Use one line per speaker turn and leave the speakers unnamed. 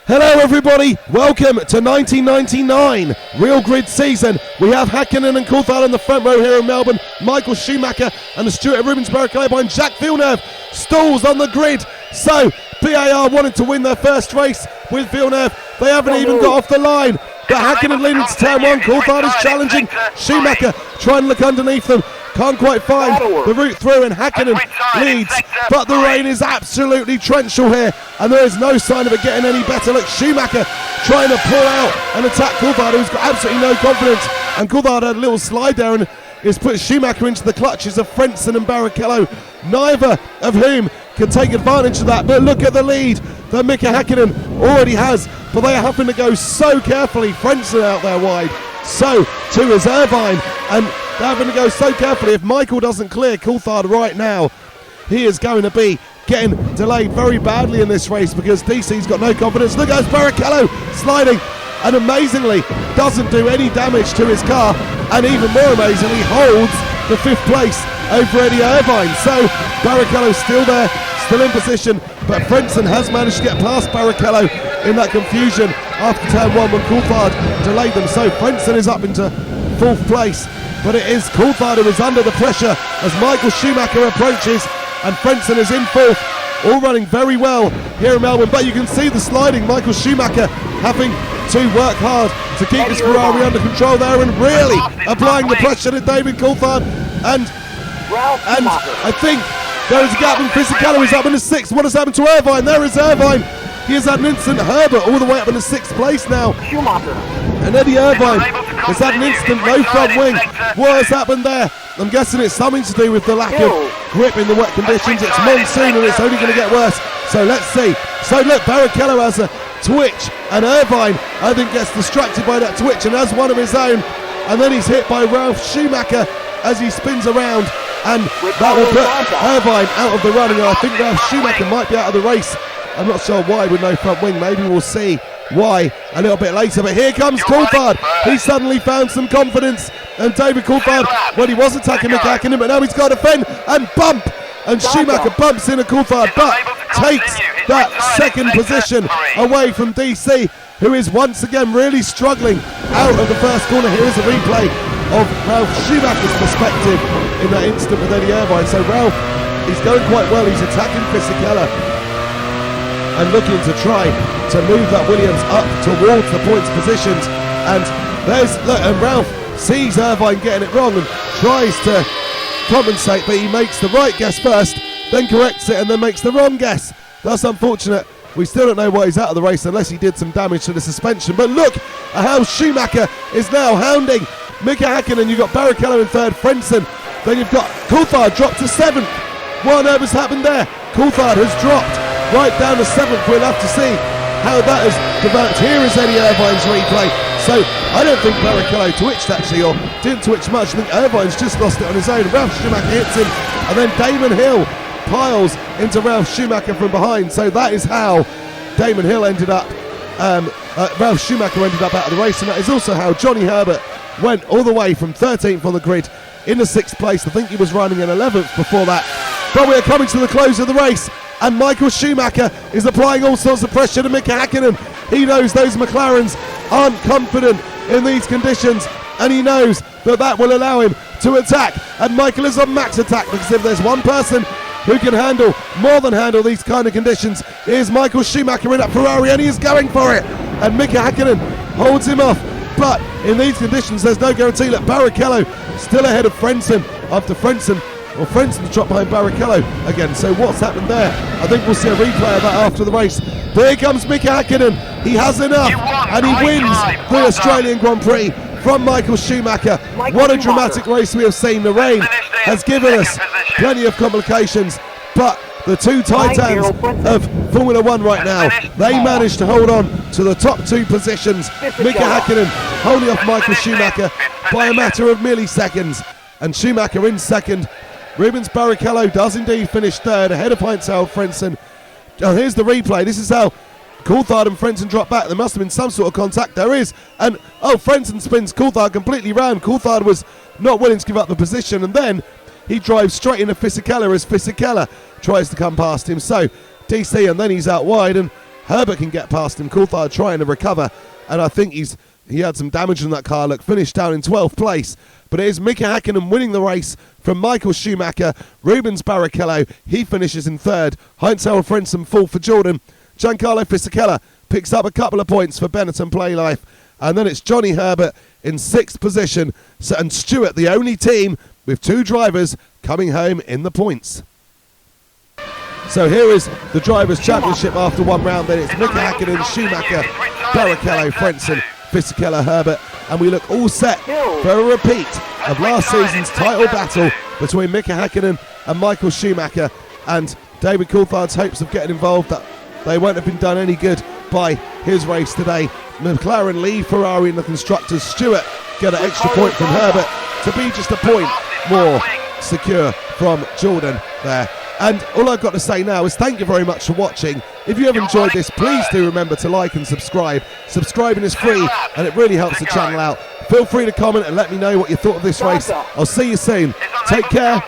Hello everybody, welcome to 1999 Real Grid season. We have Häkkinen and Coulthard in the front row here in Melbourne, Michael Schumacher and the Stewart at rubensbarrichello behind Jacques Villeneuve. Stalls on the grid, so PAR wanted to win their first race with Villeneuve. They haven't even got off the line, but Häkkinen leading to turn one. Coulthard is challenging Schumacher, trying to look underneath them. Can't quite find the route through, and Häkkinen leads, but the rain is absolutely torrential here, and there is no sign of it getting any better. Look, Schumacher trying to pull out and attack Coulthard, who's got absolutely no confidence, and Coulthard had a little slide there and has put Schumacher into the clutches of Frentzen and Barrichello, neither of whom can take advantage of that. But look at the lead that Mika Häkkinen already has, but they are having to go so carefully. Frentzen out there wide, so too is Irvine, and they're having to go so carefully. If Michael doesn't clear Coulthard right now, he is going to be getting delayed very badly in this race because DC's got no confidence. Look, there's Barrichello sliding, and amazingly doesn't do any damage to his car, and even more amazingly holds the fifth place over Eddie Irvine. So Barrichello's still there, still in position, but Frentzen has managed to get past Barrichello in that confusion after turn one when Coulthard delayed them. So Frentzen is up into fourth place, but it is Coulthard who is under the pressure as Michael Schumacher approaches, and Frentzen is in fourth, all running very well here in Melbourne. But you can see the sliding, Michael Schumacher having to work hard to keep his Ferrari under control there, and really applying the pressure to David Coulthard, and I think there is a gap, and Fisichella is up in the sixth. What has happened to Irvine? There is Irvine. He has had an instant. Herbert all the way up in the sixth place now. And Eddie Irvine has had an instant no front wing. What has happened there? I'm guessing it's something to do with the lack of grip in the wet conditions. It's monsoon and it's only going to get worse. So let's see. So look, Barrichello has a twitch, and Irvine, I think, gets distracted by that twitch and has one of his own. And then he's hit by Ralf Schumacher as he spins around, and that will put Irvine out of the running. I think Ralf Schumacher might be out of the race. I'm not sure why with no front wing. Maybe we'll see why a little bit later. But here comes Coulthard. He suddenly found some confidence. And David Coulthard, well, he was attacking Häkkinen, but now he's got to fend and bump. And Schumacher bumps into Coulthard, but takes that second position away from DC, who is once again really struggling out of the first corner. Here is a replay of Ralf Schumacher's perspective in that instant with Eddie Irvine. So Ralf, he's going quite well. He's attacking Fisichella and looking to try to move that Williams up towards the points positions. And there's, look, and Ralf sees Irvine getting it wrong and tries to compensate, but he makes the right guess first, then corrects it, and then makes the wrong guess. That's unfortunate. We still don't know why he's out of the race unless he did some damage to the suspension. But look at how Schumacher is now hounding Mika Häkkinen. You've got Barrichello in third, Frentzen. Then you've got Coulthard dropped to seventh. What on earth has happened there? Coulthard has dropped right down to seventh. We'll have to see how that has developed. Here is Eddie Irvine's replay. So I don't think Barrichello twitched actually, or didn't twitch much. I think Irvine's just lost it on his own. Ralf Schumacher hits him, and then Damon Hill piles into Ralf Schumacher from behind. So that is how Damon Hill ended up, Ralf Schumacher ended up out of the race, and that is also how Johnny Herbert went all the way from 13th on the grid in the sixth place. I think he was running in 11th before that. But we are coming to the close of the race, and Michael Schumacher is applying all sorts of pressure to Mika Häkkinen. He knows those McLarens aren't confident in these conditions, and he knows that that will allow him to attack. And Michael is on max attack, because if there's one person who can more than handle these kind of conditions, is Michael Schumacher in that Ferrari, and he is going for it. And Mika Häkkinen holds him off. But in these conditions, there's no guarantee. That Barrichello still ahead of Frentzen after Frentzen's dropped behind Barrichello again. So what's happened there? I think we'll see a replay of that after the race. But here comes Mika Häkkinen. He has enough, and he wins the Australian Grand Prix from Michael Schumacher. What a dramatic race we have seen. The rain has given us plenty of complications, but the two titans of Formula One right now, they managed to hold on to the top two positions. Mika Häkkinen holding off Michael Schumacher by a matter of milliseconds, and Schumacher in second. Rubens Barrichello does indeed finish third, ahead of Heinzharaldfrentzen. Oh, here's the replay. This is how Coulthard and Frentzen drop back. There must have been some sort of contact. There is. And, Frentzen spins Coulthard completely round. Coulthard was not willing to give up the position, and then he drives straight into Fisichella as Fisichella tries to come past him. So DC, and then he's out wide, and Herbert can get past him. Coulthard trying to recover, and I think he had some damage on that car. Look, finished down in 12th place. But it is Mika Häkkinen winning the race from Michael Schumacher. Rubensbarrichello, he finishes in 3rd. Heinzharaldfrentzen 4th for Jordan. Giancarlofisichella picks up a couple of points for Benetton Playlife. And then it's Johnny Herbert in 6th position. And Stewart, the only team with 2 drivers coming home in the points. So here is the Drivers' Championship after 1 round. Then it's Mika Häkkinen, Schumacher, Barrichello, Frentzen, Fisichella, Herbert, and we look all set for a repeat of last season's title battle between Mika Häkkinen and Michael Schumacher. And David Coulthard's hopes of getting involved, that they won't have been done any good by his race today. McLaren lead Ferrari in the constructors. Stewart get an extra point from Herbert to be just a point more secure from Jordan there. And all I've got to say now is thank you very much for watching. If you have enjoyed this, please do remember to like and subscribe. Subscribing is free and it really helps the channel out. Feel free to comment and let me know what you thought of this race. I'll see you soon. Take care.